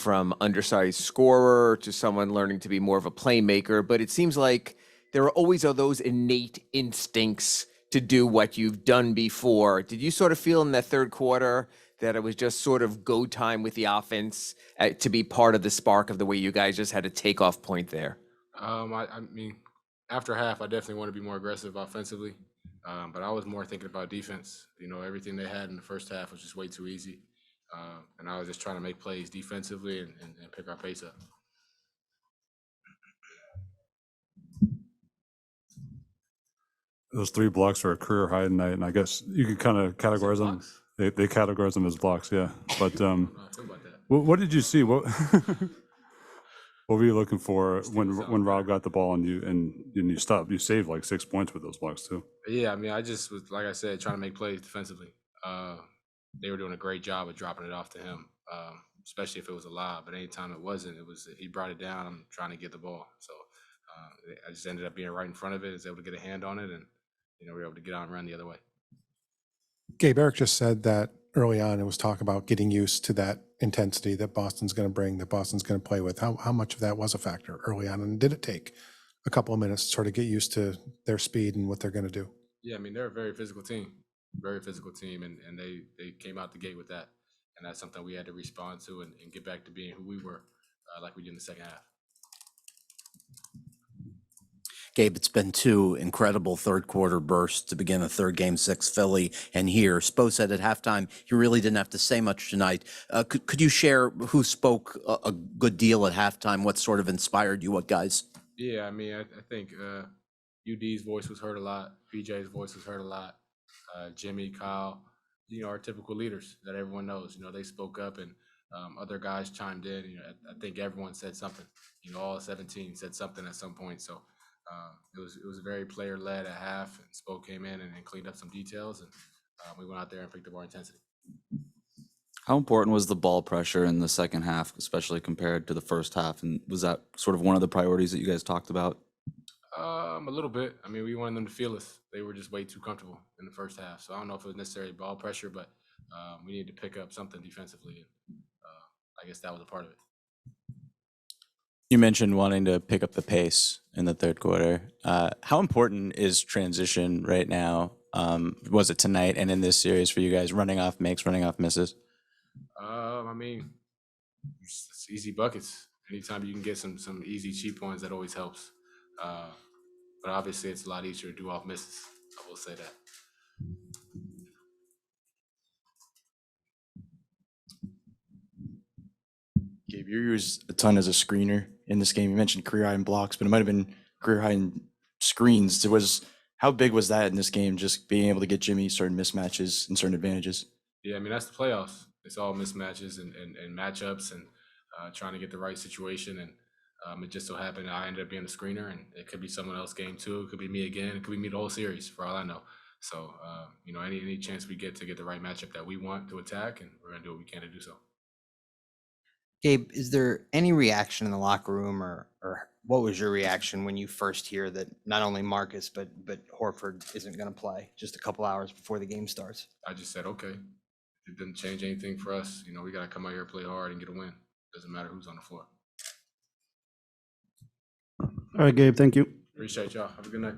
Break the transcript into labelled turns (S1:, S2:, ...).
S1: from undersized scorer to someone learning to be more of a playmaker, but it seems like there always are those innate instincts to do what you've done before. Did you sort of feel in that third quarter that it was just sort of go time with the offense to be part of the spark of the way you guys just had a takeoff point there?
S2: I mean, after half, I definitely want to be more aggressive offensively, but I was more thinking about defense. You know, everything they had in the first half was just way too easy, and I was just trying to make plays defensively and pick our pace up.
S3: Those 3 blocks are a career high tonight, and I guess you could kind of categorize them.
S2: Blocks?
S3: They categorize them as blocks, yeah. But
S2: I don't know how I feel about that.
S3: what did you see? What what were you looking for
S2: Steven sounds
S3: when Rob
S2: better.
S3: got the ball and you stopped? You saved like 6 points with those blocks too.
S2: Yeah, I mean, I just was, like I said, trying to make plays defensively. They were doing a great job of dropping it off to him, especially if it was a lob. But anytime it wasn't, it was he brought it down. I'm trying to get the ball, so I just ended up being right in front of it, was able to get a hand on it, and we were able to get out and run the other way.
S4: Gabe, Eric just said that early on it was talk about getting used to that intensity that Boston's going to bring, that Boston's going to play with. How much of that was a factor early on? And did it take a couple of minutes to sort of get used to their speed and what they're going to do?
S2: Yeah, I mean, they're a very physical team, and they came out the gate with that. And that's something we had to respond to and get back to being who we were, like we did in the second half.
S5: Gabe, it's been 2 incredible third quarter bursts to begin a third game 6 Philly and here. Spo said at halftime he really didn't have to say much tonight. Could you share who spoke a good deal at halftime? What sort of inspired you? What guys?
S2: Yeah, I mean, I think UD's voice was heard a lot. PJ's voice was heard a lot. Jimmy, Kyle, our typical leaders that everyone knows. They spoke up, and other guys chimed in. I think everyone said something. All 17 said something at some point. So it was very player led at half, and Spo came in and cleaned up some details, and we went out there and picked up our intensity.
S6: How important was the ball pressure in the second half, especially compared to the first half? And was that sort of one of the priorities that you guys talked about?
S2: A little bit. I mean, we wanted them to feel us. They were just way too comfortable in the first half. So I don't know if it was necessarily ball pressure, but we needed to pick up something defensively. And I guess that was a part of it.
S6: You mentioned wanting to pick up the pace in the third quarter. How important is transition right now? Was it tonight and in this series for you guys, running off makes, running off misses?
S2: I mean, it's easy buckets. Anytime you can get some easy cheap ones, that always helps. But obviously, it's a lot easier to do off misses. I will say that.
S7: Gabe, you used a ton as a screener in this game. You mentioned career high in blocks, but it might have been career high in screens. How big was that in this game, just being able to get Jimmy certain mismatches and certain advantages?
S2: Yeah, I mean, that's the playoffs. It's all mismatches and matchups and trying to get the right situation. And it just so happened I ended up being the screener, and it could be someone else game 2. It could be me again. It could be me the whole series, for all I know. So, any chance we get to get the right matchup that we want to attack, and we're going to do what we can to do so.
S8: Gabe, is there any reaction in the locker room, or what was your reaction when you first hear that not only Marcus but Horford isn't going to play just a couple hours before the game starts?
S2: I just said, okay, it didn't change anything for us. We got to come out here, play hard, and get a win. Doesn't matter who's on the floor.
S9: All right, Gabe, thank you.
S2: Appreciate y'all. Have a good night.